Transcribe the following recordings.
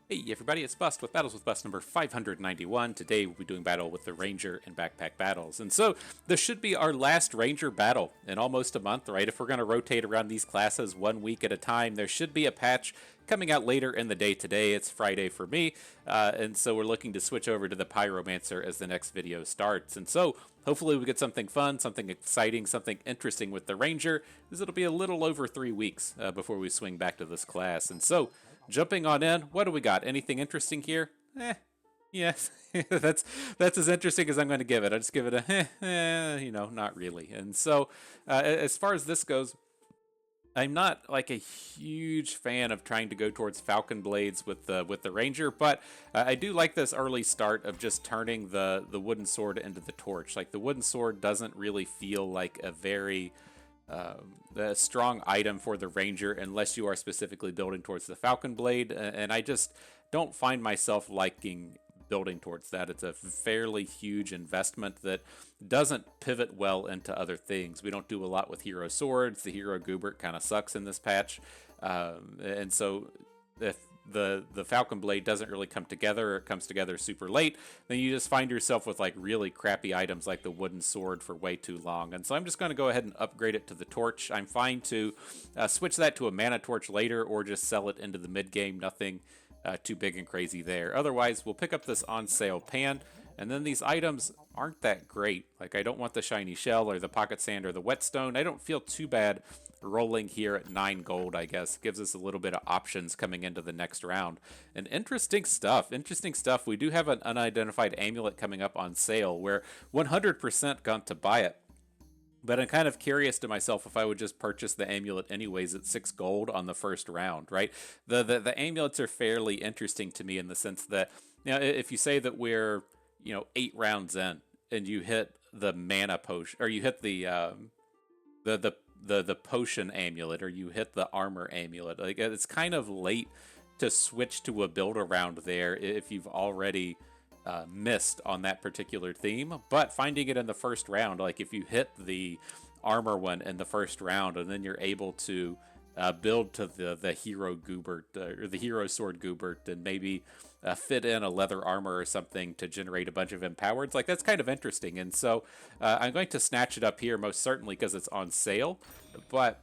Hey everybody, it's Bust with Battles with Bust number 591. Today we'll be doing battle with the Ranger and Backpack Battles. And so this should be our last Ranger battle in almost a month, right? If we're going to rotate around these classes 1 week at a time, there should be a patch coming out later in the day today. It's Friday for me, and so we're looking to switch over to the Pyromancer as the next video starts. And so hopefully we get something fun, something exciting, something interesting with the Ranger, as it'll be a little over 3 weeks before we swing back to this class. And so jumping on in, what do we got? Anything interesting here? Yes, that's as interesting as I'm going to give it. I just give it a, not really. And so, as far as this goes, I'm not like a huge fan of trying to go towards Falcon Blades with the Ranger, but I do like this early start of just turning the wooden sword into the torch. Like the wooden sword doesn't really feel like a very a strong item for the Ranger unless you are specifically building towards the Falcon Blade, and I just don't find myself liking building towards that. It's a fairly huge investment that doesn't pivot well into other things. We don't do a lot with hero swords. The hero Goobert kind of sucks in this patch, and so if the Falcon Blade doesn't really come together, or it comes together super late, then you just find yourself with like really crappy items like the wooden sword for way too long. And so I'm just going to go ahead and upgrade it to the torch. I'm fine to switch that to a mana torch later or just sell it into the mid game. Nothing too big and crazy there. Otherwise, we'll pick up this on sale pan. And then these items aren't that great. Like I don't want the shiny shell or the pocket sand or the whetstone. I don't feel too bad rolling here at 9 gold, I guess. Gives us a little bit of options coming into the next round. And interesting stuff. Interesting stuff. We do have an unidentified amulet coming up on sale where 100% gone to buy it. But I'm kind of curious to myself if I would just purchase the amulet anyways at 6 gold on the first round, right? The amulets are fairly interesting to me in the sense that, if you say that we're, 8 rounds in and you hit the mana potion, or you hit the potion amulet, or you hit the armor amulet, like it's kind of late to switch to a build around there if you've already missed on that particular theme. But finding it in the first round, like if you hit the armor one in the first round and then you're able to build to the hero Goobert, or the hero sword Goobert, and maybe fit in a leather armor or something to generate a bunch of empowereds, like that's kind of interesting. And so I'm going to snatch it up here most certainly because it's on sale, but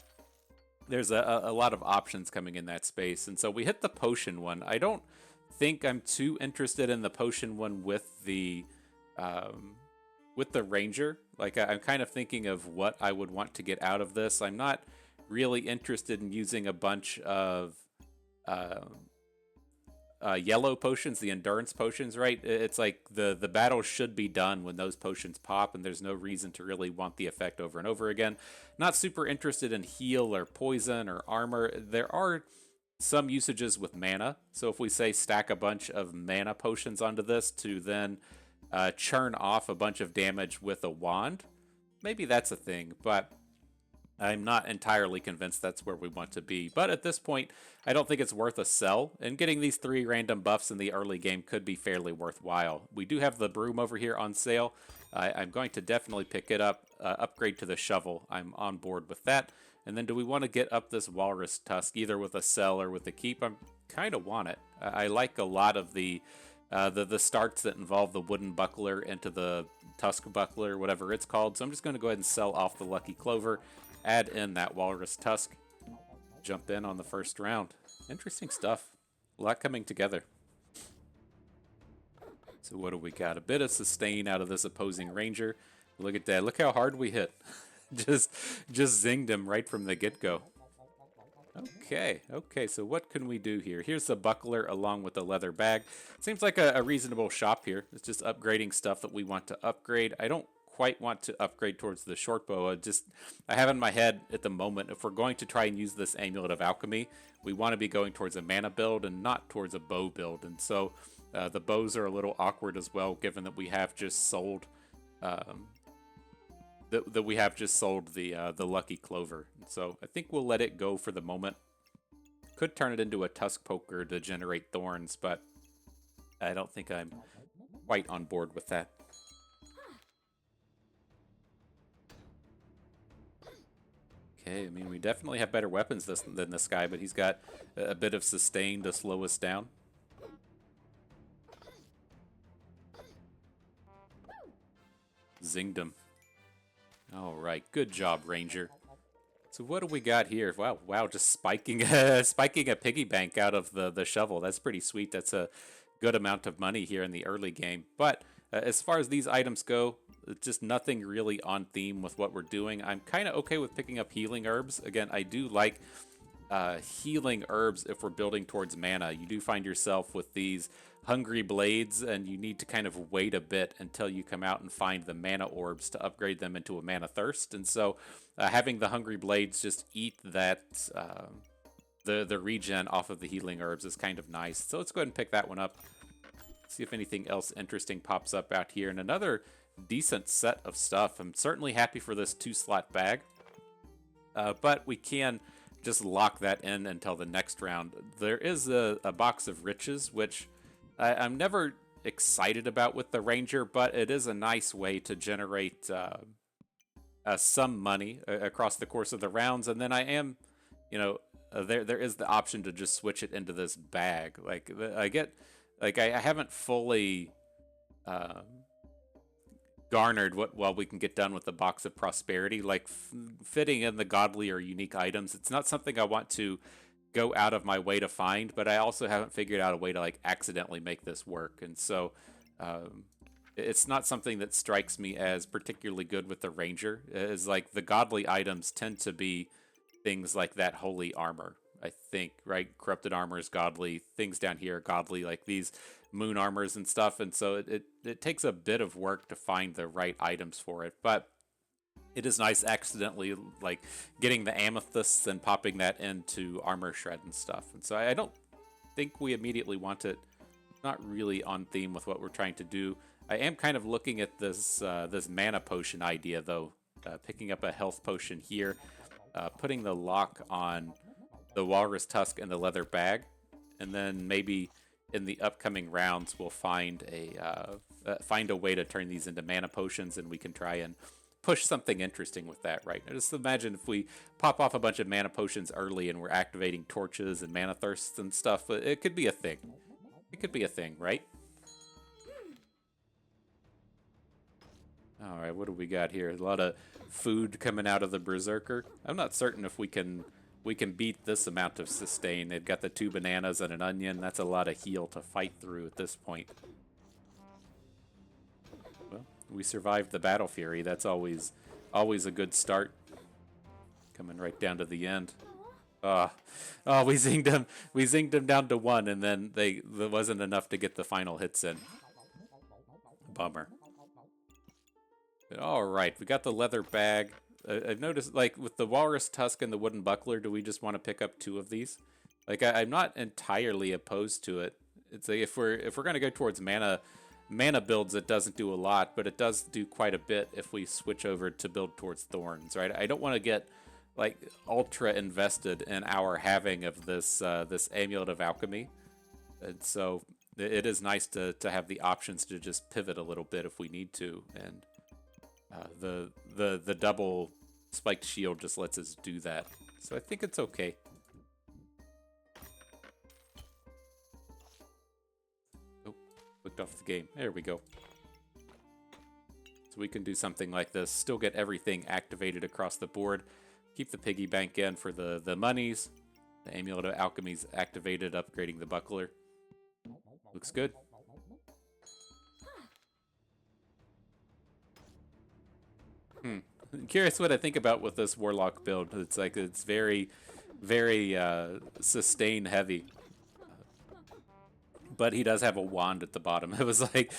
there's a lot of options coming in that space. And so we hit the potion one. I don't think I'm too interested in the potion one with the Ranger. Like I'm kind of thinking of what I would want to get out of this. I'm not really interested in using a bunch of yellow potions, the endurance potions, right? It's like the battle should be done when those potions pop, and there's no reason to really want the effect over and over again. Not super interested in heal or poison or armor. There are some usages with mana. So if we say stack a bunch of mana potions onto this to then churn off a bunch of damage with a wand, maybe that's a thing, but I'm not entirely convinced that's where we want to be. But at this point, I don't think it's worth a sell, and getting these 3 random buffs in the early game could be fairly worthwhile. We do have the broom over here on sale. I'm going to definitely pick it up, upgrade to the shovel. I'm on board with that. And then do we want to get up this walrus tusk, either with a sell or with a keep? I kind of want it. I like a lot of the starts that involve the wooden buckler into the tusk buckler, whatever it's called. So I'm just going to go ahead and sell off the lucky clover, add in that walrus tusk, jump in on the first round. Interesting stuff. A lot coming together. So what do we got? A bit of sustain out of this opposing ranger. Look at that. Look how hard we hit. just zinged him right from the get-go. Okay, so what can we do here? Here's the buckler along with the leather bag. Seems like a reasonable shop here. It's just upgrading stuff that we want to upgrade. I don't quite want to upgrade towards the short bow. I have in my head at the moment, if we're going to try and use this Amulet of Alchemy, we want to be going towards a mana build and not towards a bow build. And so the bows are a little awkward as well, given that we have just sold the lucky clover. So I think we'll let it go for the moment. Could turn it into a tusk poker to generate thorns, but I don't think I'm quite on board with that. Okay, I mean, we definitely have better weapons than this guy, but he's got a bit of sustain to slow us down. Zinged him. All right, good job, Ranger. So what do we got here? Wow, just spiking spiking a piggy bank out of the shovel. That's pretty sweet. That's a good amount of money here in the early game. But as far as these items go, just nothing really on theme with what we're doing. I'm kind of okay with picking up healing herbs. Again, I do like healing herbs if we're building towards mana. You do find yourself with these hungry blades, and you need to kind of wait a bit until you come out and find the mana orbs to upgrade them into a mana thirst. And so having the hungry blades just eat that the regen off of the healing herbs is kind of nice. So let's go ahead and pick that one up. See if anything else interesting pops up out here. And another decent set of stuff. I'm certainly happy for this 2-slot bag, but we can just lock that in until the next round. There is a box of riches, which I'm never excited about with the Ranger, but it is a nice way to generate some money across the course of the rounds. And then I am, there is the option to just switch it into this bag. Like I haven't fully garnered while we can get done with the box of prosperity, like fitting in the godly or unique items. It's not something I want to go out of my way to find, but I also haven't figured out a way to like accidentally make this work. And so it's not something that strikes me as particularly good with the Ranger. Is like the godly items tend to be things like that holy armor, I think, right? Corrupted armor is godly. Things down here are godly, like these moon armors and stuff. And so it takes a bit of work to find the right items for it. But it is nice accidentally like getting the amethysts and popping that into armor shred and stuff. And so I don't think we immediately want it. Not really on theme with what we're trying to do. I am kind of looking at this this mana potion idea though. Picking up a health potion here, putting the lock on the walrus tusk and the leather bag, and then maybe in the upcoming rounds we'll find a way to turn these into mana potions, and we can try and push something interesting with that, right? Now just imagine if we pop off a bunch of mana potions early and we're activating torches and mana thirsts and stuff. It could be a thing. It could be a thing, right? All right, what do we got here? A lot of food coming out of the Berserker. I'm not certain if we can beat this amount of sustain. They've got the 2 bananas and an onion. That's a lot of heal to fight through at this point. Well, we survived the Battle Fury. That's always a good start. Coming right down to the end. Oh, we zinged him. We zinged him down to 1, and then there wasn't enough to get the final hits in. Bummer. All right, we got the leather bag. I've noticed, like, with the walrus tusk and the wooden buckler, do we just want to pick up 2 of these? Like, I'm not entirely opposed to it. It's like if we're gonna go towards mana builds, it doesn't do a lot, but it does do quite a bit if we switch over to build towards thorns, right? I don't want to get like ultra invested in our having of this this amulet of alchemy, and so it is nice to have the options to just pivot a little bit if we need to, and the double spiked shield just lets us do that. So I think it's okay. Oh, clicked off the game. There we go. So we can do something like this. Still get everything activated across the board. Keep the piggy bank in for the monies. The amulet of alchemy's activated, upgrading the buckler. Looks good. I'm curious what I think about with this warlock build. It's like it's very, very sustain heavy, but he does have a wand at the bottom. I was like,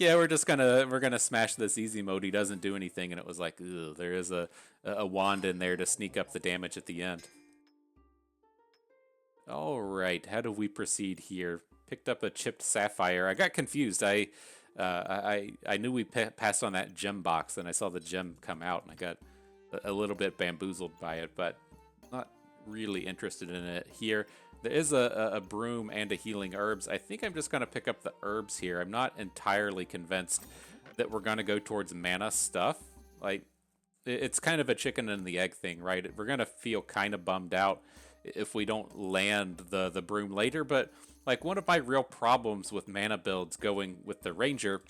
yeah, we're gonna smash this easy mode. He doesn't do anything, and it was like, ugh, there is a wand in there to sneak up the damage at the end. All right, how do we proceed here? Picked up a chipped sapphire. I got confused. I knew we passed on that gem box, and I saw the gem come out, and I got a little bit bamboozled by it, but not really interested in it here. There is a broom and a healing herbs. I think I'm just going to pick up the herbs here. I'm not entirely convinced that we're going to go towards mana stuff. Like, it's kind of a chicken and the egg thing, right? We're going to feel kind of bummed out if we don't land the broom later, but like one of my real problems with mana builds going with the Ranger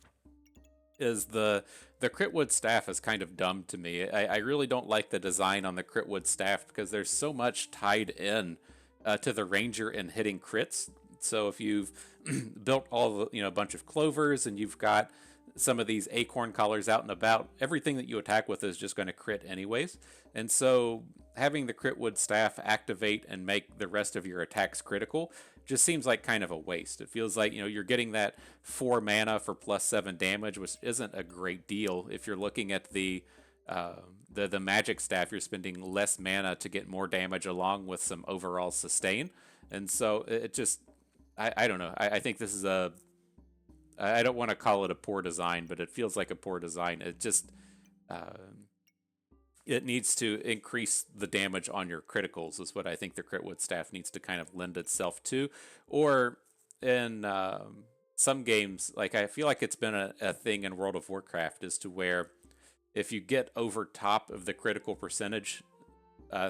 is the Critwood staff is kind of dumb to me. I really don't like the design on the Critwood staff because there's so much tied in to the ranger and hitting crits. So if you've built all the, a bunch of clovers and you've got some of these acorn collars out and about, everything that you attack with is just going to crit anyways. And so having the Critwood staff activate and make the rest of your attacks critical just seems like kind of a waste. It feels like, you're getting that 4 mana for +7 damage, which isn't a great deal. If you're looking at the magic staff, you're spending less mana to get more damage along with some overall sustain. And so it just, I don't know. I think this is I don't want to call it a poor design, but it feels like a poor design. It just, it needs to increase the damage on your criticals is what I think the Critwood staff needs to kind of lend itself to. Or in some games, like I feel like it's been a thing in World of Warcraft, is to where if you get over top of the critical percentage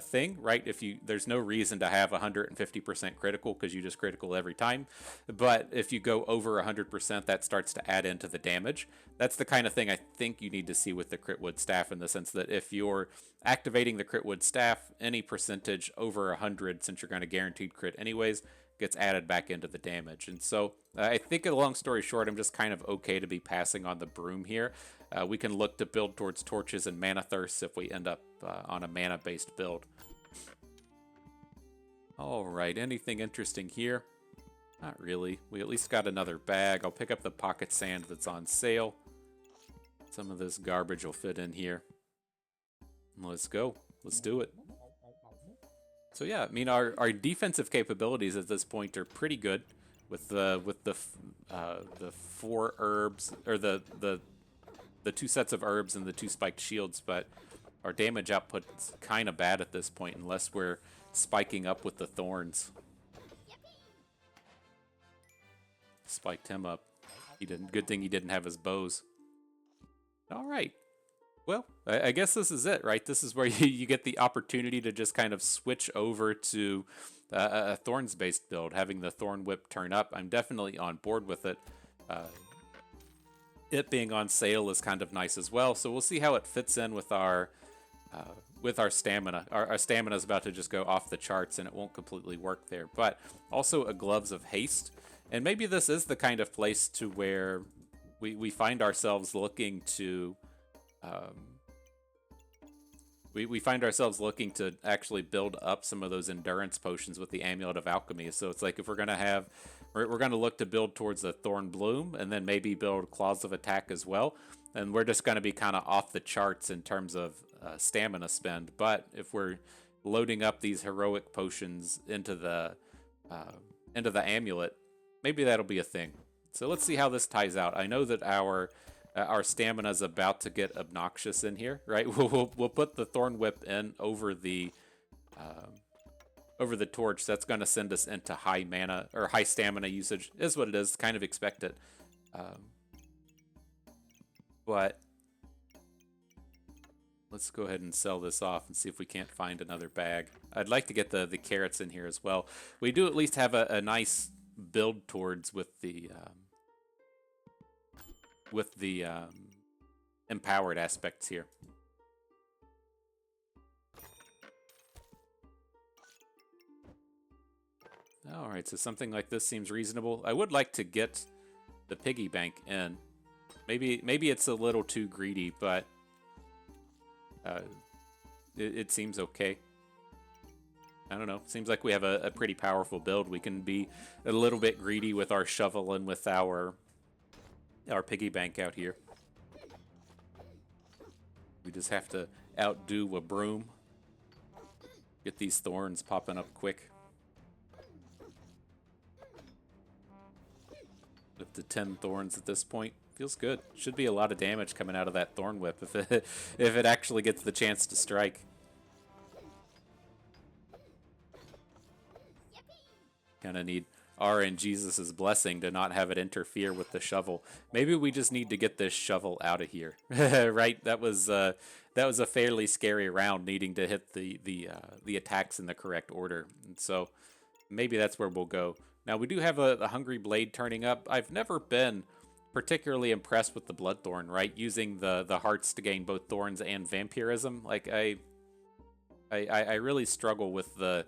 thing, right? There's no reason to have 150% critical because you just critical every time. But if you go over 100%, that starts to add into the damage. That's the kind of thing I think you need to see with the Critwood staff, in the sense that if you're activating the Critwood staff, any percentage over 100, since you're going to guaranteed crit anyways, gets added back into the damage. And so I think, a long story short, I'm just kind of okay to be passing on the broom here. We can look to build towards torches and mana thirsts if we end up on a mana-based build. Alright, anything interesting here? Not really. We at least got another bag. I'll pick up the pocket sand that's on sale. Some of this garbage will fit in here. Let's go. Let's do it. So yeah, I mean, our defensive capabilities at this point are pretty good with the 4 herbs, or the 2 sets of herbs and the 2 spiked shields, but our damage output's kind of bad at this point unless we're spiking up with the thorns. Spiked him up. Good thing he didn't have his bows. All right. Well, I guess this is it, right? This is where you get the opportunity to just kind of switch over to a thorns-based build, having the Thorn Whip turn up. I'm definitely on board with it. It being on sale is kind of nice as well, so we'll see how it fits in with our stamina. Our stamina is about to just go off the charts, and it won't completely work there. But also a Gloves of Haste, and maybe this is the kind of place to where we find ourselves looking to we find ourselves looking to actually build up some of those endurance potions with the Amulet of Alchemy. So it's like, if we're going to look to build towards the Thorn Bloom, and then maybe build Claws of Attack as well. And we're just going to be kind of off the charts in terms of stamina spend. But if we're loading up these heroic potions into the amulet, maybe that'll be a thing. So let's see how this ties out. I know that our stamina is about to get obnoxious in here, right? We'll put the Thorn Whip in over the torch. That's going to send us into high mana or high stamina usage. Is what it is. Kind of expect it. But let's go ahead and sell this off and see if we can't find another bag. I'd like to get the carrots in here as well. We do at least have a nice build towards with the empowered aspects here. Alright, so something like this seems reasonable. I would like to get the piggy bank in. Maybe it's a little too greedy, but it seems okay. I don't know. Seems like we have a pretty powerful build. We can be a little bit greedy with our shovel and with our piggy bank out here. We just have to outdo a broom. Get these thorns popping up quick. Up to 10 thorns at this point. Feels good. Should be a lot of damage coming out of that Thorn Whip if it actually gets the chance to strike. Kind of need RNGesus's blessing to not have it interfere with the shovel. Maybe we just need to get this shovel out of here, right? That was a fairly scary round, needing to hit the attacks in the correct order, and so maybe that's where we'll go. Now we do have a Hungry Blade turning up. I've never been particularly impressed with the Bloodthorn, right? Using the hearts to gain both thorns and vampirism. Like I really struggle with the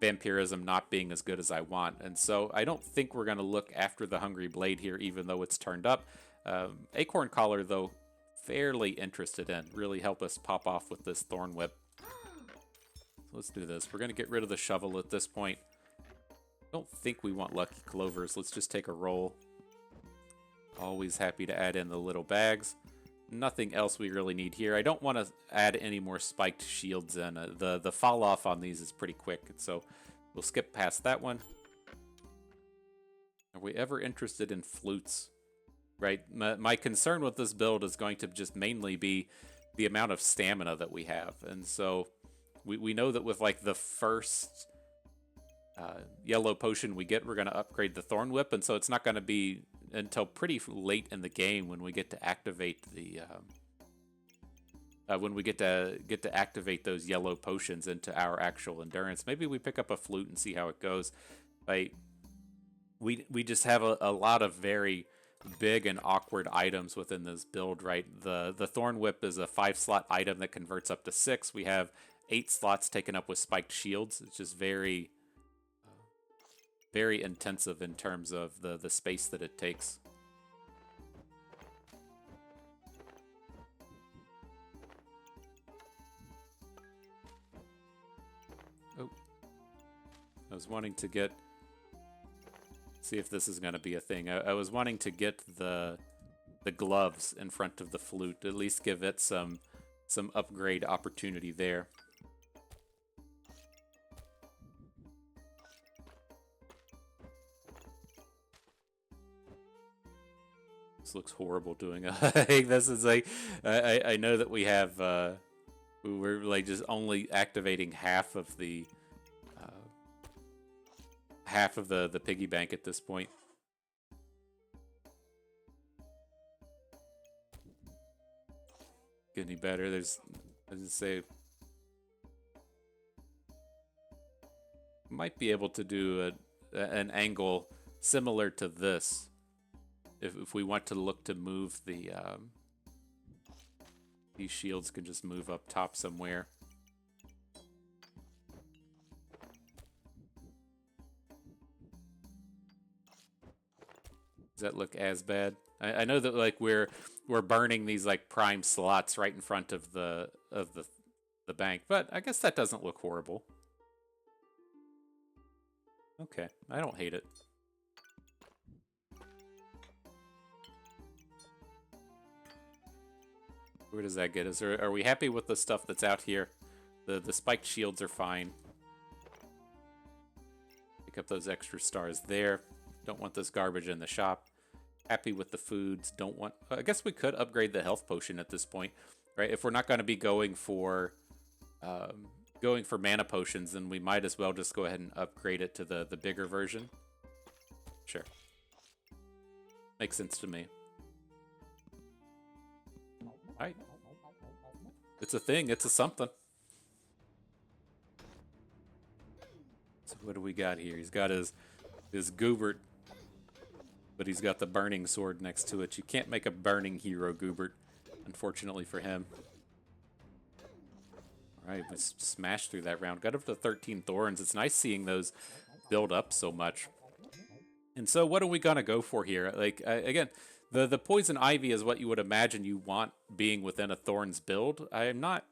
vampirism not being as good as I want, and so I don't think we're going to look after the Hungry Blade here, even though it's turned up. Acorn Collar, though, fairly interested in. Really help us pop off with this Thorn Whip. So let's do this. We're going to get rid of the shovel at this point. Don't think we want Lucky Clovers. Let's just take a roll. Always happy to add in the little bags. Nothing else we really need here. I don't want to add any more spiked shields in. The fall off on these is pretty quick, so we'll skip past that one. Are we ever interested in flutes? Right? My concern with this build is going to just mainly be the amount of stamina that we have. And so we know that with like the first yellow potion we get, we're going to upgrade the Thorn Whip, and so it's not going to be until pretty late in the game when we get to activate the activate those yellow potions into our actual endurance. Maybe we pick up a flute and see how it goes. Like we just have a lot of very big and awkward items within this build, right? The Thorn Whip is a 5-slot item that converts up to 6. We have 8 slots taken up with spiked shields. It's just very intensive in terms of the space that it takes. Oh, I was wanting to get, see if this is going to be a thing. I was wanting to get the gloves in front of the flute, at least give it some upgrade opportunity there. This looks horrible doing a this is like I know that we have we're like just only activating half of the piggy bank at this point. Get any better? There's, as I say, might be able to do an angle similar to this if we want to look to move the these shields can just move up top somewhere. Does that look as bad? I know that like we're burning these like prime slots right in front of the bank, but I guess that doesn't look horrible. Okay, I don't hate it. Where does that get us? Are we happy with the stuff that's out here? The spiked shields are fine. Pick up those extra stars there. Don't want this garbage in the shop. Happy with the foods. Don't want... I guess we could upgrade the health potion at this point, right? If we're not going to be going for mana potions, then we might as well just go ahead and upgrade it to the bigger version. Sure. Makes sense to me. Alright. It's a thing. It's a something. So what do we got here? He's got his Goobert, but he's got the burning sword next to it. You can't make a burning hero Goobert, unfortunately for him. Alright, we smashed through that round. Got up to 13 thorns. It's nice seeing those build up so much. And so what are we going to go for here? Like, again, the poison ivy is what you would imagine you want being within a thorns build. I am not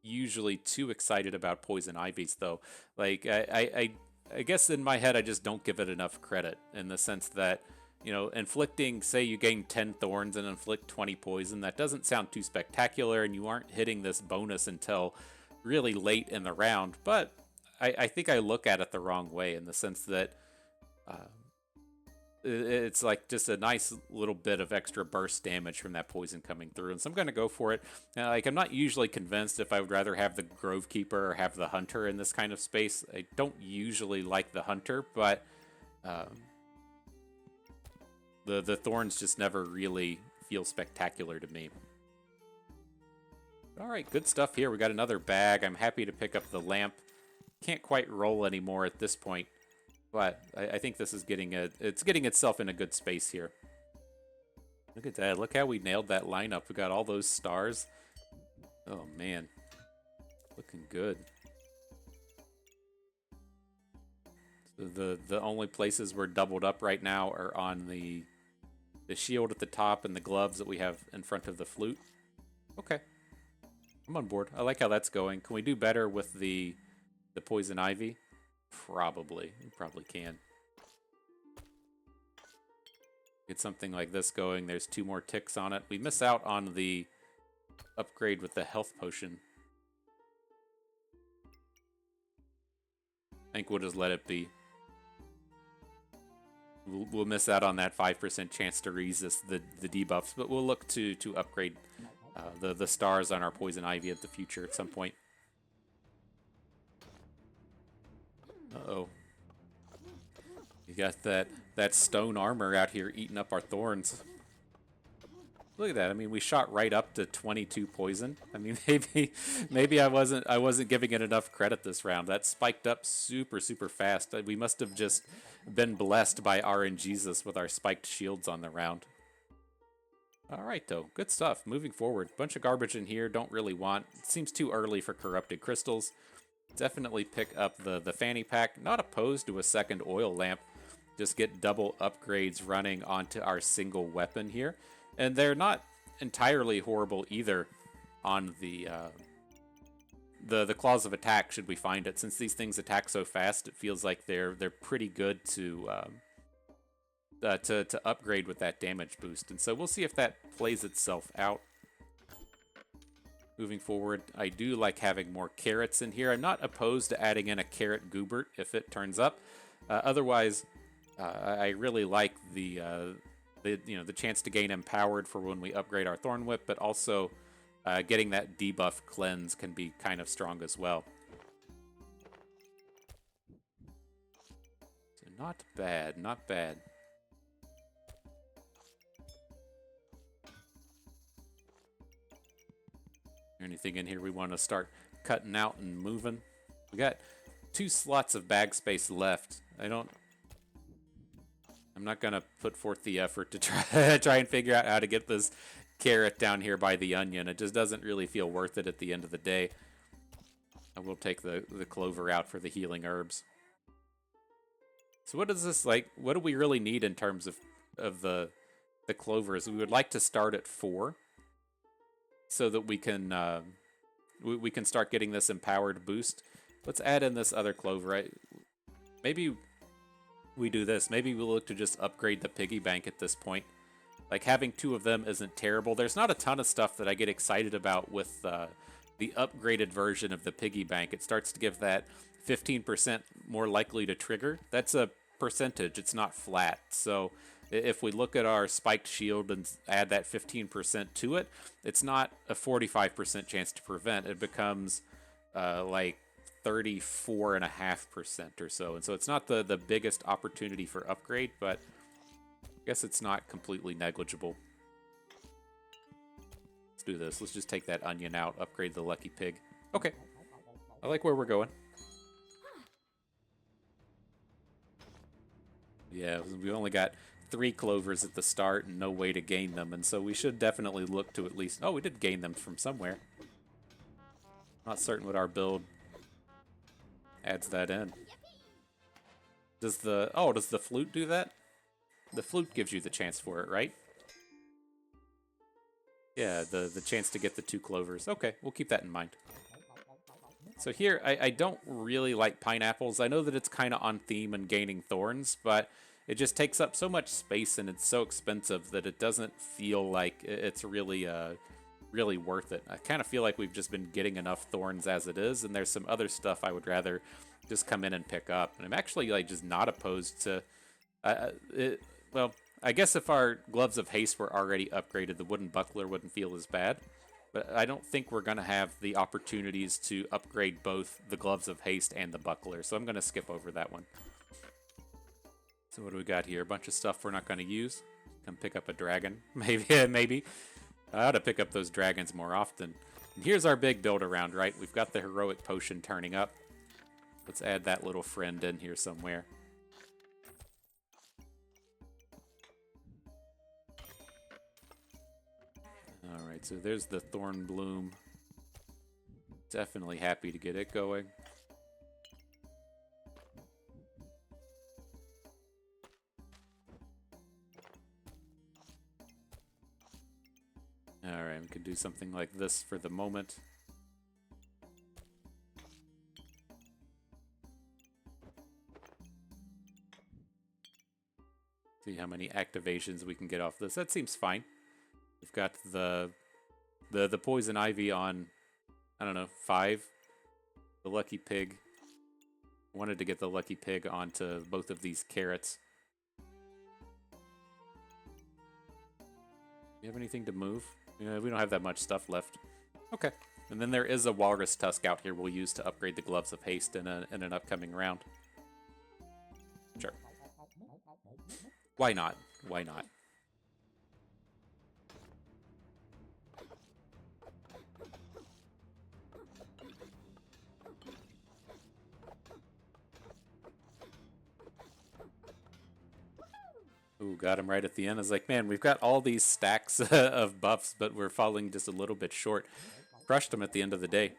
usually too excited about poison ivies, though. Like, I guess in my head, I just don't give it enough credit in the sense that, you know, inflicting, say you gain 10 thorns and inflict 20 poison, that doesn't sound too spectacular, and you aren't hitting this bonus until really late in the round. But I think I look at it the wrong way in the sense that it's like just a nice little bit of extra burst damage from that poison coming through. And so I'm going to go for it. Like, I'm not usually convinced if I would rather have the Grove Keeper or have the Hunter in this kind of space. I don't usually like the Hunter, but the Thorns just never really feel spectacular to me. All right, good stuff here. We got another bag. I'm happy to pick up the lamp. Can't quite roll anymore at this point. But I think this is getting it's getting itself in a good space here. Look at that. Look how we nailed that lineup. We got all those stars. Oh, man. Looking good. So the only places we're doubled up right now are on the shield at the top and the gloves that we have in front of the flute. Okay. I'm on board. I like how that's going. Can we do better with the poison ivy? Probably. We probably can. Get something like this going. There's 2 more ticks on it. We miss out on the upgrade with the health potion. I think we'll just let it be. We'll miss out on that 5% chance to resist the debuffs, but we'll look to upgrade the stars on our poison ivy at the future at some point. Uh-oh. You got that stone armor out here eating up our thorns. Look at that. I mean, we shot right up to 22 poison. I mean, maybe I wasn't giving it enough credit this round. That spiked up super fast. We must have just been blessed by RNGesus with our spiked shields on the round. All right, though. Good stuff. Moving forward. Bunch of garbage in here. Don't really want. It seems too early for corrupted crystals. Definitely pick up the fanny pack. Not opposed to a second oil lamp. Just get double upgrades running onto our single weapon here. And they're not entirely horrible either on the claws of attack should we find it. Since these things attack so fast, it feels like they're pretty good to upgrade with that damage boost. And so we'll see if that plays itself out. Moving forward, I do like having more carrots in here. I'm not opposed to adding in a carrot goobert if it turns up. Otherwise, I really like the chance to gain empowered for when we upgrade our thorn whip, but also getting that debuff cleanse can be kind of strong as well. So not bad, not bad. Anything in here we want to start cutting out and moving? We got 2 slots of bag space left. I'm not gonna put forth the effort to try and figure out how to get this carrot down here by the onion. It just doesn't really feel worth it at the end of the day. I will take the clover out for the healing herbs. So what is this like? What do we really need in terms of the clovers? We would like to start at 4, so that we can start getting this empowered boost. Let's add in this other clover. Maybe we do this. Maybe we'll look to just upgrade the piggy bank at this point. Like, having 2 of them isn't terrible. There's not a ton of stuff that I get excited about with the upgraded version of the piggy bank. It starts to give that 15% more likely to trigger. That's a percentage. It's not flat. So if we look at our spiked shield and add that 15% to it, it's not a 45% chance to prevent. It becomes like 34.5% or so. And so it's not the biggest opportunity for upgrade, but I guess it's not completely negligible. Let's do this. Let's just take that onion out, upgrade the lucky pig. Okay. I like where we're going. Yeah, we only got 3 clovers at the start and no way to gain them, and so we should definitely look to at least... Oh, we did gain them from somewhere. Not certain what our build adds that in. Does the flute do that? The flute gives you the chance for it, right? Yeah, the chance to get the 2 clovers. Okay, we'll keep that in mind. So here, I don't really like pineapples. I know that it's kind of on theme and gaining thorns, but it just takes up so much space and it's so expensive that it doesn't feel like it's really really worth it. I kind of feel like we've just been getting enough thorns as it is, and there's some other stuff I would rather just come in and pick up. And I'm actually like just not opposed to... well, I guess if our gloves of haste were already upgraded, the wooden buckler wouldn't feel as bad. But I don't think we're going to have the opportunities to upgrade both the gloves of haste and the buckler, so I'm going to skip over that one. So what do we got here? A bunch of stuff we're not going to use. Come pick up a dragon. Maybe. I ought to pick up those dragons more often. And here's our big build around, right? We've got the heroic potion turning up. Let's add that little friend in here somewhere. Alright, so there's the Thorn Bloom. Definitely happy to get it going. Alright, we could do something like this for the moment. See how many activations we can get off this. That seems fine. We've got the Poison Ivy on, I don't know, 5. The Lucky Pig. I wanted to get the Lucky Pig onto both of these carrots. Do you have anything to move? Yeah, we don't have that much stuff left. Okay. And then there is a Walrus Tusk out here we'll use to upgrade the Gloves of Haste in an upcoming round. Sure. Why not? Why not? Ooh, got him right at the end. I was like, man, we've got all these stacks of buffs, but we're falling just a little bit short. Crushed them at the end of the day.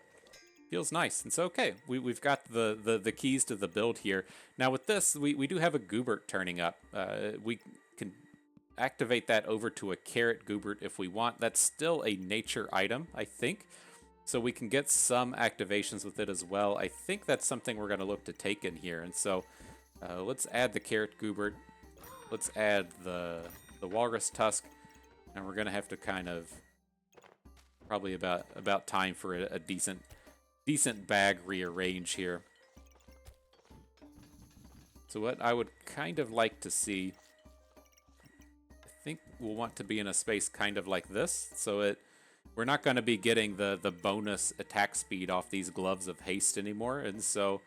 Feels nice. And so, okay, we've got the keys to the build here. Now with this, we do have a Goobert turning up. We can activate that over to a Carrot Goobert if we want. That's still a nature item, I think. So we can get some activations with it as well. I think that's something we're going to look to take in here. And so let's add the Carrot Goobert. Let's add the Walrus Tusk. And we're going to have to kind of probably about time for a decent bag rearrange here. So what I would kind of like to see, I think we'll want to be in a space kind of like this. So we're not going to be getting the bonus attack speed off these Gloves of Haste anymore. And so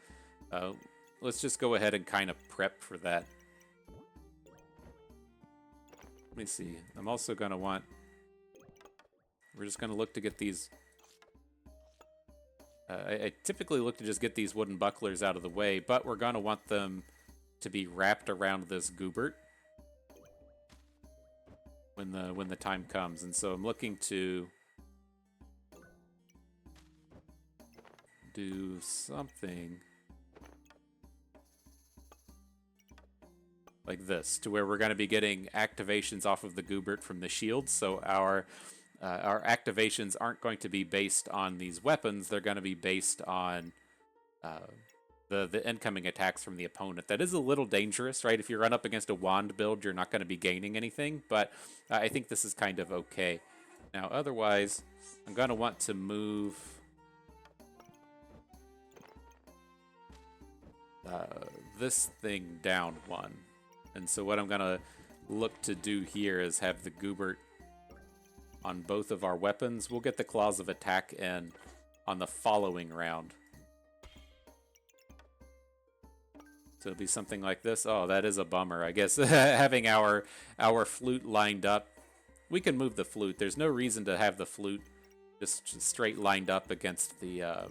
let's just go ahead and kind of prep for that. Let me see. I'm also going to want... We're just going to look to get these... I typically look to just get these wooden bucklers out of the way, but we're going to want them to be wrapped around this Goobert when the time comes. And so I'm looking to do something like this, to where we're going to be getting activations off of the Goobert from the shields. So our activations aren't going to be based on these weapons. They're going to be based on the incoming attacks from the opponent. That is a little dangerous, right? If you run up against a wand build, you're not going to be gaining anything, but I think this is kind of okay. Now, otherwise, I'm going to want to move this thing down 1. And so what I'm going to look to do here is have the Goobert on both of our weapons. We'll get the Claws of Attack in on the following round. So it'll be something like this. Oh, that is a bummer. I guess having our flute lined up. We can move the flute. There's no reason to have the flute just straight lined up against the...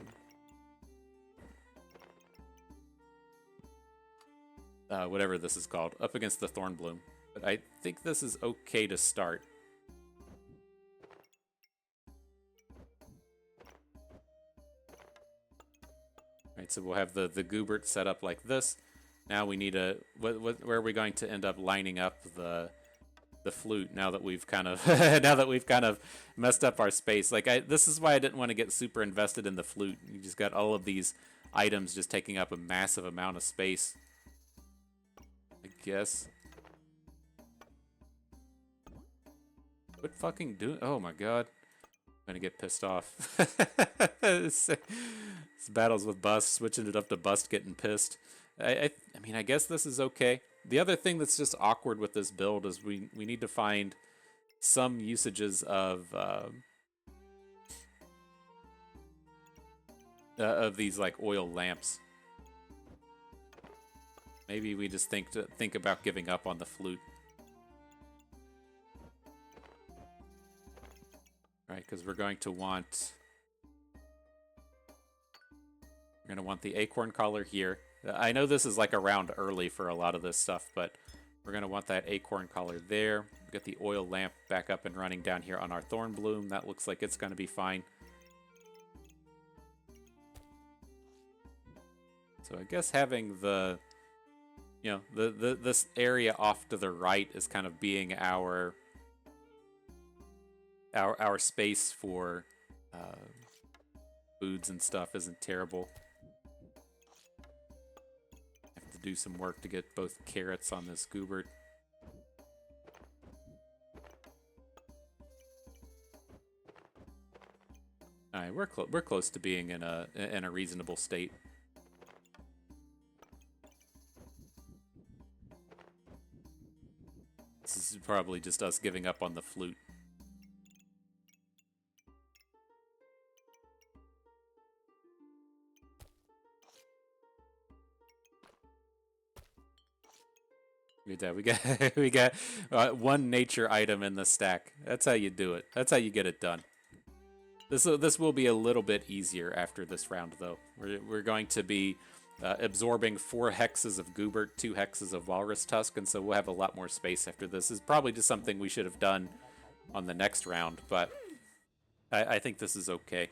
whatever this is called, up against the Thorn Bloom. But I think this is okay to start. Right, so we'll have the Goobert set up like this. Now we need a... where are we going to end up lining up the flute now that we've kind of messed up our space? Like this is why I didn't want to get super invested in the flute. You just got all of these items just taking up a massive amount of space. I guess. What fucking do? Oh my god. I'm gonna get pissed off. This battles with Bust, switching it up to Bust getting pissed. I mean, I guess this is okay. The other thing that's just awkward with this build is we need to find some usages of these like oil lamps. Maybe we just think about giving up on the flute. Right, because we're going to want the acorn collar here. I know this is like a round early for a lot of this stuff, but we're going to want that acorn collar there. Get the oil lamp back up and running down here on our thorn bloom. That looks like it's going to be fine. So I guess having the, this area off to the right is kind of being our space for foods and stuff isn't terrible. Have to do some work to get both carrots on this goobert. All right, we're close to being in a reasonable state. This is probably just us giving up on the flute. We got one nature item in the stack. That's how you do it. That's how you get it done. This will be a little bit easier after this round, though. We're going to be absorbing 4 hexes of goobert, 2 hexes of walrus tusk, and so we'll have a lot more space after this. This is probably just something we should have done on the next round, but I think this is okay.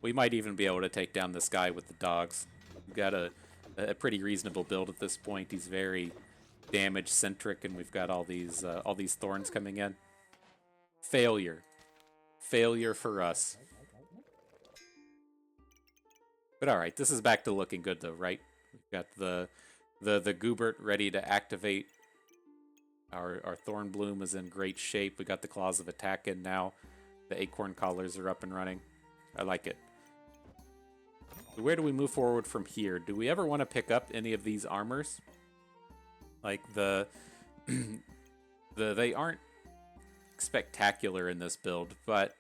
We might even be able to take down this guy with the dogs. We've got a pretty reasonable build at this point. He's very damage centric, and we've got all these thorns coming in. Failure for us. But all right, this is back to looking good though, right? We've got the goobert ready to activate. Our thorn bloom is in great shape. We got the claws of attack in now. The acorn collars are up and running. I like it. So where do we move forward from here? Do we ever want to pick up any of these armors? Like they aren't spectacular in this build, but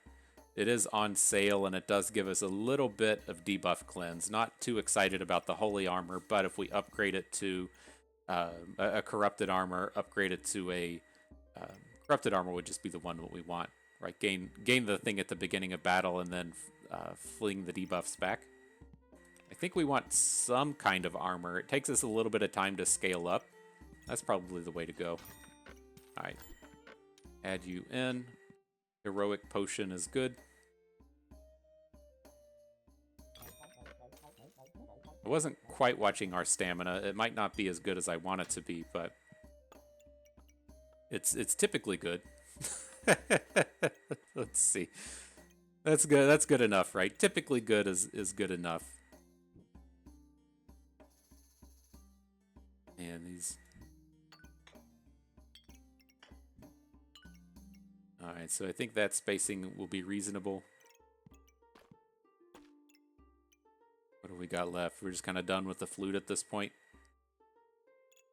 it is on sale and it does give us a little bit of debuff cleanse. Not too excited about the holy armor, but if we upgrade it to a corrupted armor, upgrade it to a corrupted armor would just be the one that we want, right? Gain the thing at the beginning of battle and then fling the debuffs back. I think we want some kind of armor. It takes us a little bit of time to scale up. That's probably the way to go. All right. Add you in. Heroic potion is good. I wasn't quite watching our stamina. It might not be as good as I want it to be, but it's typically good. Let's see. That's good. That's good enough, right? Typically good is good enough. And these. All right, so I think that spacing will be reasonable. What do we got left? We're just kind of done with the flute at this point.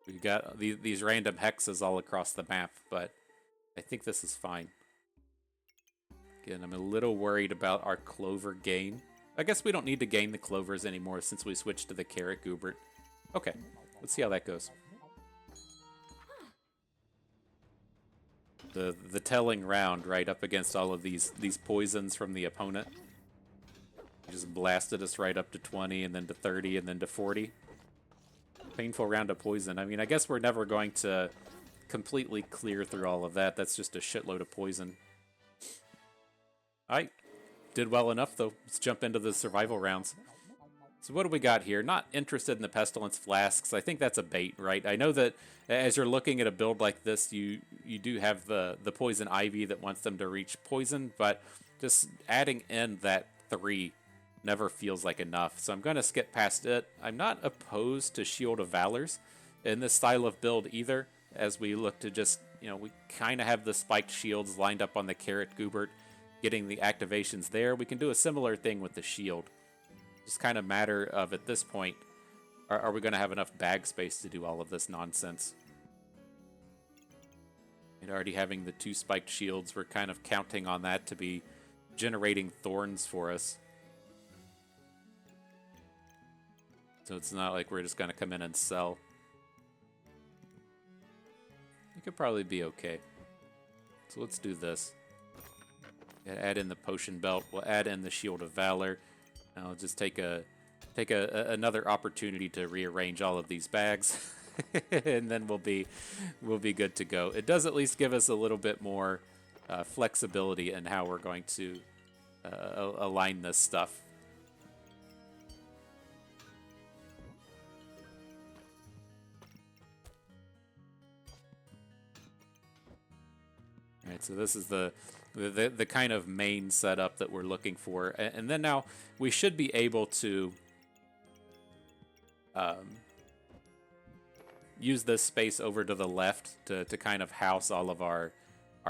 We've got these random hexes all across the map, but I think this is fine. Again, I'm a little worried about our clover gain. I guess we don't need to gain the clovers anymore since we switched to the carrot goobert. Okay, let's see how that goes. The telling round, right, up against all of these poisons from the opponent. He just blasted us right up to 20, and then to 30, and then to 40. Painful round of poison. I mean, I guess we're never going to completely clear through all of that. That's just a shitload of poison. Alright. Did well enough, though. Let's jump into the survival rounds. So what do we got here? Not interested in the Pestilence Flasks. I think that's a bait, right? I know that as you're looking at a build like this, you do have the Poison Ivy that wants them to reach poison, but just adding in that 3 never feels like enough. So I'm going to skip past it. I'm not opposed to Shield of Valors in this style of build either, as we look to just, we kind of have the spiked shields lined up on the carrot goobert, getting the activations there. We can do a similar thing with the shield. Just kind of matter of, at this point, are we going to have enough bag space to do all of this nonsense? And already having the 2 spiked shields, we're kind of counting on that to be generating thorns for us. So it's not like we're just going to come in and sell. It could probably be okay. So let's do this. Add in the potion belt. We'll add in the Shield of Valor. I'll just take another opportunity to rearrange all of these bags. and then we'll be good to go. It does at least give us a little bit more flexibility in how we're going to align this stuff. All right, so this is the kind of main setup that we're looking for, and then now we should be able to use this space over to the left to kind of house all of our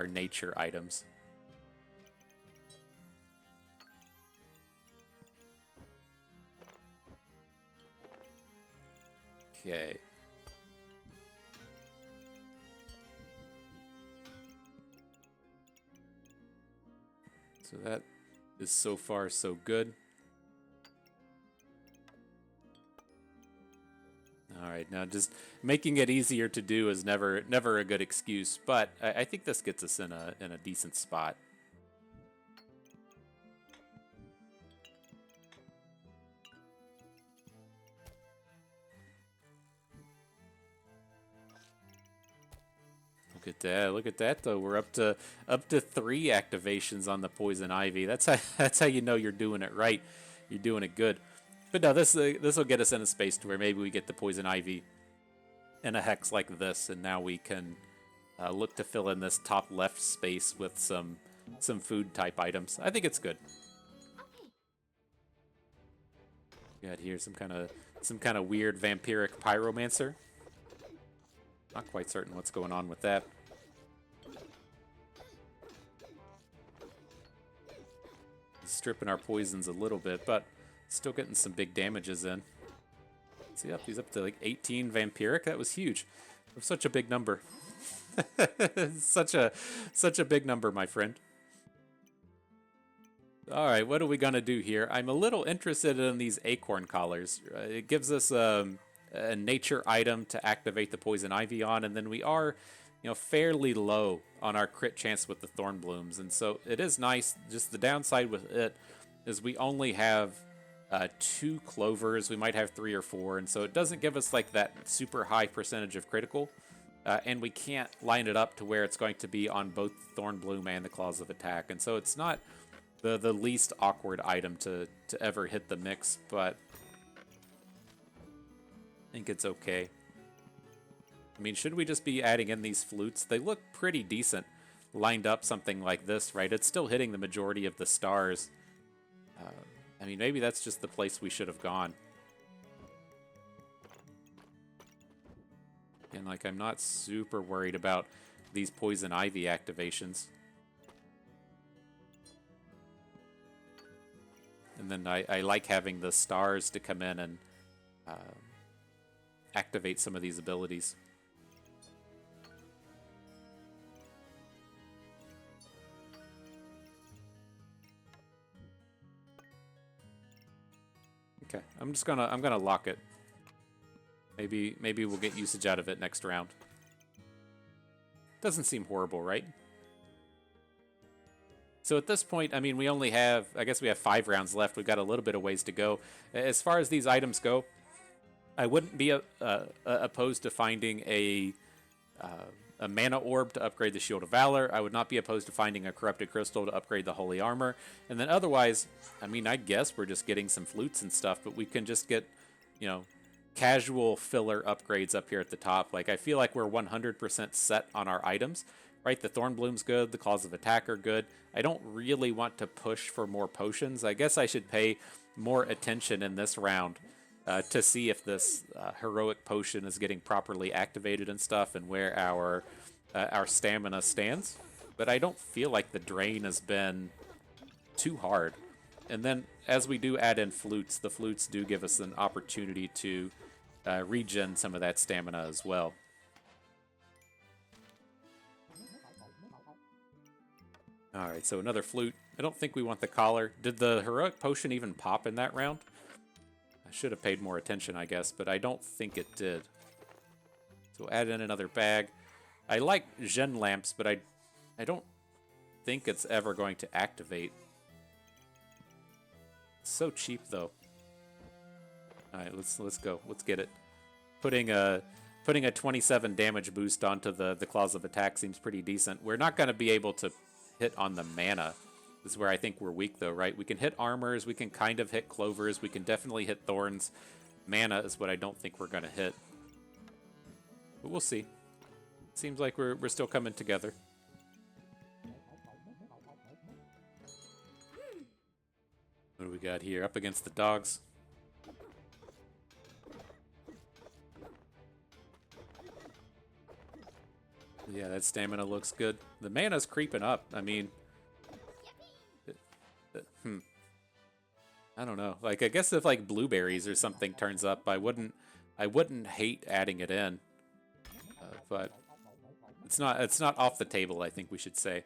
nature items. Okay. So that is so far so good. All right, now just making it easier to do is never a good excuse, but I think this gets us in a decent spot. Look at that though. We're up to 3 activations on the poison ivy. That's how you know you're doing it right. You're doing it good. But no, this will get us in a space to where maybe we get the poison ivy and a hex like this, and now we can look to fill in this top left space with some food type items. I think it's good. We got here some kind of weird vampiric pyromancer. Not quite certain what's going on with that. Stripping our poisons a little bit, but still getting some big damages in. See, he's up to like 18 vampiric. That was huge. Such a big number. such a big number, my friend. All right, what are we gonna do here? I'm a little interested in these acorn collars. It gives us a nature item to activate the poison ivy on, and then we are, fairly low on our crit chance with the thorn blooms, and so it is nice. Just the downside with it is we only have 2 clovers. We might have 3 or 4, and so it doesn't give us like that super high percentage of critical, and we can't line it up to where it's going to be on both thorn bloom and the claws of attack, and so it's not the least awkward item to ever hit the mix, but I think it's okay. I mean, should we just be adding in these flutes? They look pretty decent lined up something like this, right? It's still hitting the majority of the stars. I mean, maybe that's just the place we should have gone. And like, I'm not super worried about these poison ivy activations. And then I like having the stars to come in and activate some of these abilities. Okay, I'm gonna lock it. Maybe we'll get usage out of it next round. Doesn't seem horrible, right? So at this point, I mean, we only have, I guess we have 5 rounds left. We've got a little bit of ways to go. As far as these items go, I wouldn't be opposed to finding a mana orb to upgrade the Shield of Valor. I would not be opposed to finding a Corrupted Crystal to upgrade the Holy Armor. And then otherwise, I mean, I guess we're just getting some flutes and stuff, but we can just get, casual filler upgrades up here at the top. Like, I feel like we're 100% set on our items, right? The Thorn Bloom's good, the Claws of Attack are good. I don't really want to push for more potions. I guess I should pay more attention in this round to see if this heroic potion is getting properly activated and stuff, and where our stamina stands. But I don't feel like the drain has been too hard. And then as we do add in flutes, the flutes do give us an opportunity to regen some of that stamina as well. Alright, so another flute. I don't think we want the collar. Did the heroic potion even pop in that round? I should have paid more attention, I guess, but I don't think it did. So add in another bag. I like Gen lamps, but I don't think it's ever going to activate. It's so cheap, though. All right, let's go. Let's get it. Putting putting a 27 damage boost onto the Claws of Attack seems pretty decent. We're not going to be able to hit on the mana. This is where I think we're weak, though, right? We can hit armors, we can kind of hit clovers, we can definitely hit thorns. Mana is what I don't think we're going to hit. But we'll see. Seems like we're still coming together. What do we got here? Up against the dogs. Yeah, that stamina looks good. The mana's creeping up. I mean, I don't know. Like, I guess if like blueberries or something turns up, I wouldn't hate adding it in. But it's not off the table, I think we should say.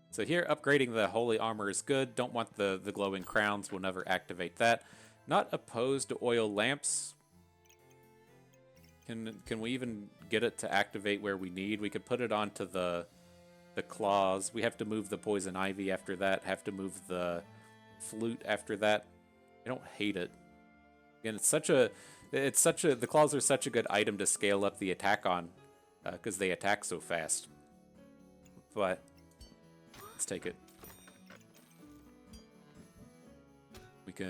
So here, upgrading the holy armor is good. Don't want the glowing crowns. We'll never activate that. Not opposed to oil lamps. Can we even get it to activate where we need? We could put it onto the claws. We have to move the poison ivy after that. Have to move the flute after that. I don't hate it. Again, the claws are such a good item to scale up the attack on, because they attack so fast. But let's take it.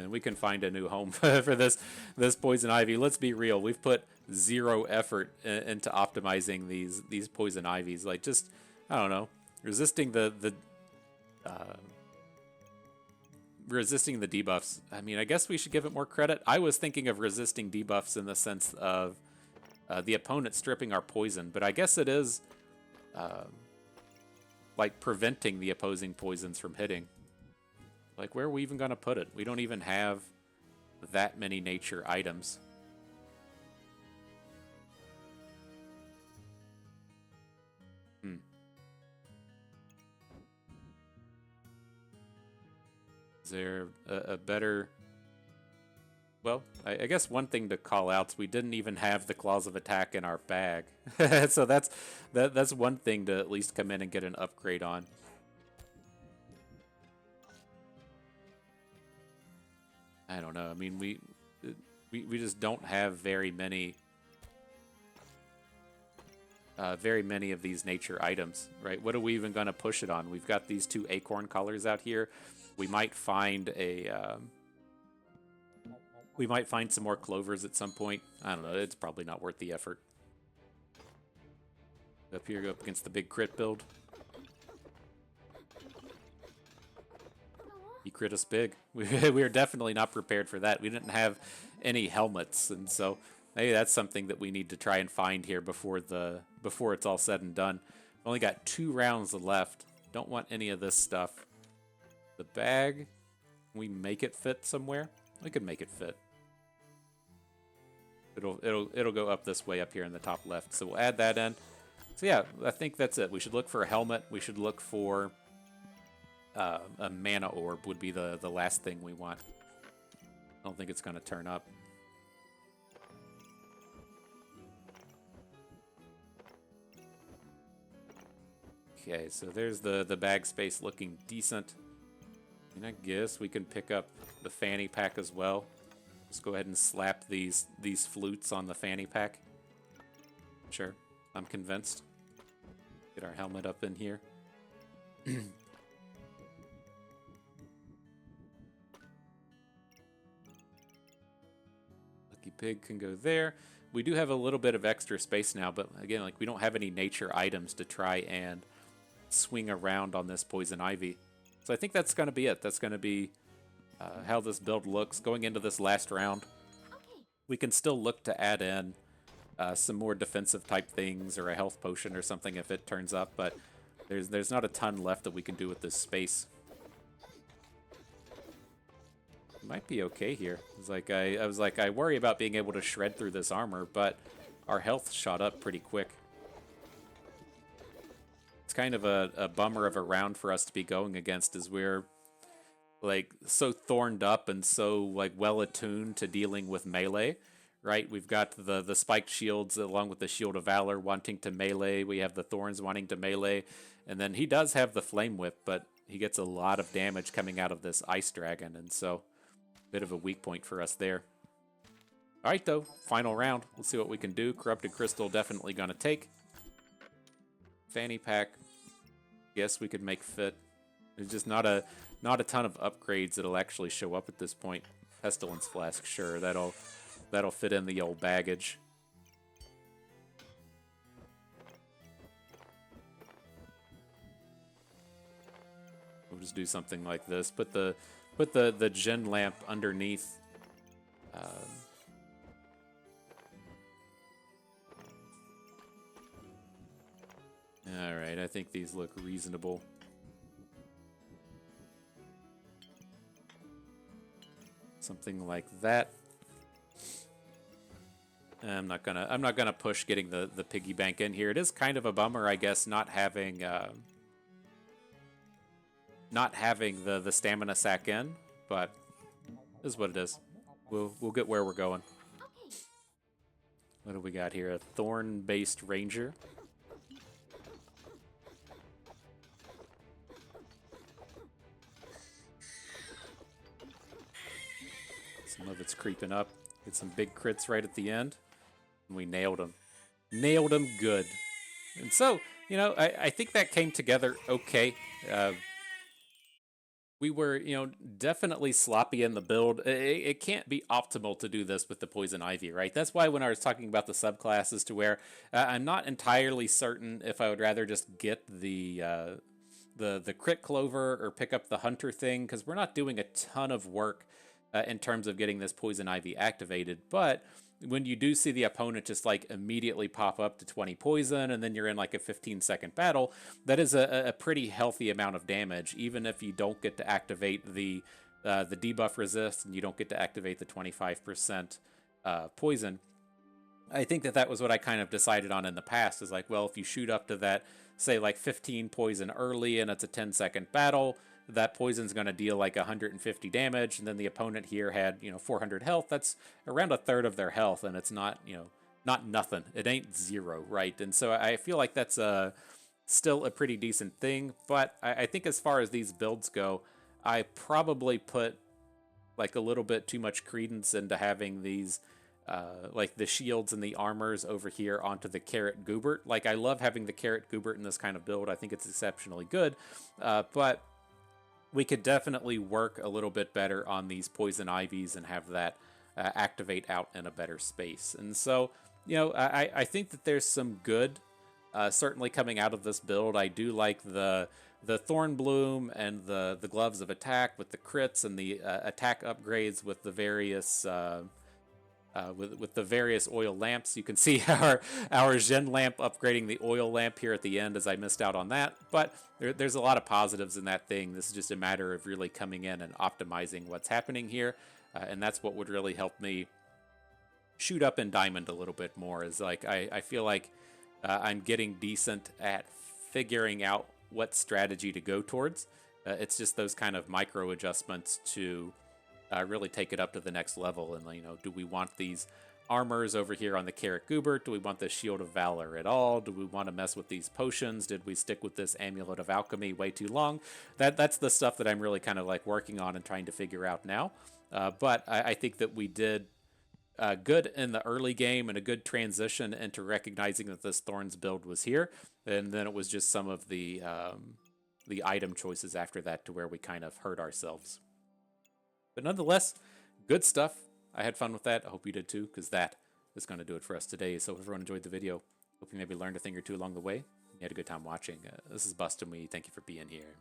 We can find a new home for this poison ivy. Let's be real. We've put 0 effort into optimizing these poison ivies. Like, just, I don't know, resisting the debuffs. I mean, I guess we should give it more credit. I was thinking of resisting debuffs in the sense of the opponent stripping our poison, but I guess it is like preventing the opposing poisons from hitting. Like, where are we even gonna put it? We don't even have that many nature items. Is there a better... Well, I guess one thing to call out is we didn't even have the Claws of Attack in our bag. So that's one thing to at least come in and get an upgrade on. I don't know. I mean, we just don't have very many of these nature items, right? What are we even going to push it on? We've got these 2 acorn collars out here. We might find some more clovers at some point. I don't know. It's probably not worth the effort. Up here, go up against the big crit build. He crit us big. We were definitely not prepared for that. We didn't have any helmets, and so maybe that's something that we need to try and find here before it's all said and done. We've only got 2 rounds left. Don't want any of this stuff. The bag, can we make it fit somewhere? We could make it fit. It'll go up this way up here in the top left. So we'll add that in. So yeah, I think that's it. We should look for a helmet. We should look for a mana orb would be the last thing we want. I don't think it's going to turn up. Okay, so there's the bag space looking decent. And I guess we can pick up the fanny pack as well. Just go ahead and slap these flutes on the fanny pack. Sure, I'm convinced. Get our helmet up in here. Lucky pig can go there. We do have a little bit of extra space now, but again, like, we don't have any nature items to try and swing around on this poison ivy. So I think that's going to be it. That's going to be how this build looks going into this last round. Okay. We can still look to add in some more defensive type things or a health potion or something if it turns up, but there's not a ton left that we can do with this space. It might be okay here. It's like I worry about being able to shred through this armor, but our health shot up pretty quick. It's kind of a bummer of a round for us to be going against, as we're like so thorned up and so like well attuned to dealing with melee, right? We've got the spiked shields along with the Shield of Valor wanting to melee. We have the thorns wanting to melee, and then he does have the flame whip, but he gets a lot of damage coming out of this ice dragon, and so a bit of a weak point for us there. All right, though, final round. Let's see what we can do. Corrupted Crystal definitely going to take. Fanny Pack, guess we could make fit. There's just not a ton of upgrades that'll actually show up at this point. Pestilence Flask, sure, that'll fit in the old baggage. We'll just do something like this. Put the Gen lamp underneath. All right, I think these look reasonable. Something like that. I'm not gonna push getting the piggy bank in here. It is kind of a bummer, I guess, not having the stamina sack in, but this is what it is. We'll get where we're going. What do we got here? A thorn-based ranger. Some of it's creeping up. Get some big crits right at the end. And we nailed him. Nailed him good. And so, you know, I think that came together okay. We were, you know, definitely sloppy in the build. It can't be optimal to do this with the Poison Ivy, right? That's why when I was talking about the subclasses to where I'm not entirely certain if I would rather just get the crit clover or pick up the hunter thing, because we're not doing a ton of work in terms of getting this Poison Ivy activated. But when you do see the opponent just like immediately pop up to 20 poison and then you're in like a 15-second battle, that is a pretty healthy amount of damage, even if you don't get to activate the debuff resist and you don't get to activate the 25% poison. I think that was what I kind of decided on in the past, is like, well, if you shoot up to that, say like 15 poison early and it's a 10-second battle, that poison's going to deal like 150 damage, and then the opponent here had, you know, 400 health. That's around a third of their health, and it's not, you know, not nothing. It ain't zero, right? And so I feel like that's still a pretty decent thing, but I think as far as these builds go, I probably put like a little bit too much credence into having these like the shields and the armors over here onto the Carrot Goobert. Like, I love having the Carrot Goobert in this kind of build. I think it's exceptionally good, but we could definitely work a little bit better on these Poison Ivies and have that activate out in a better space. And so, you know, I think that there's some good certainly coming out of this build. I do like the Thorn Bloom and the Gloves of Attack with the crits and the attack upgrades with the various with the various oil lamps. You can see our Gen lamp upgrading the oil lamp here at the end, as I missed out on that. But there's a lot of positives in that thing. This is just a matter of really coming in and optimizing what's happening here. And that's what would really help me shoot up in Diamond a little bit more, is like I feel like I'm getting decent at figuring out what strategy to go towards. It's just those kind of micro adjustments to really take it up to the next level. And, you know, do we want these armors over here on the Carrot Goobert? Do we want the Shield of Valor at all? Do we want to mess with these potions? Did we stick with this Amulet of Alchemy way too long? That's the stuff that I'm really kind of like working on and trying to figure out now. But I think that we did good in the early game and a good transition into recognizing that this Thorns build was here. And then it was just some of the item choices after that to where we kind of hurt ourselves. But nonetheless, good stuff. I had fun with that. I hope you did too, because that is going to do it for us today. So if everyone enjoyed the video, hope you maybe learned a thing or two along the way. You had a good time watching. This is Bustin'. We thank you for being here.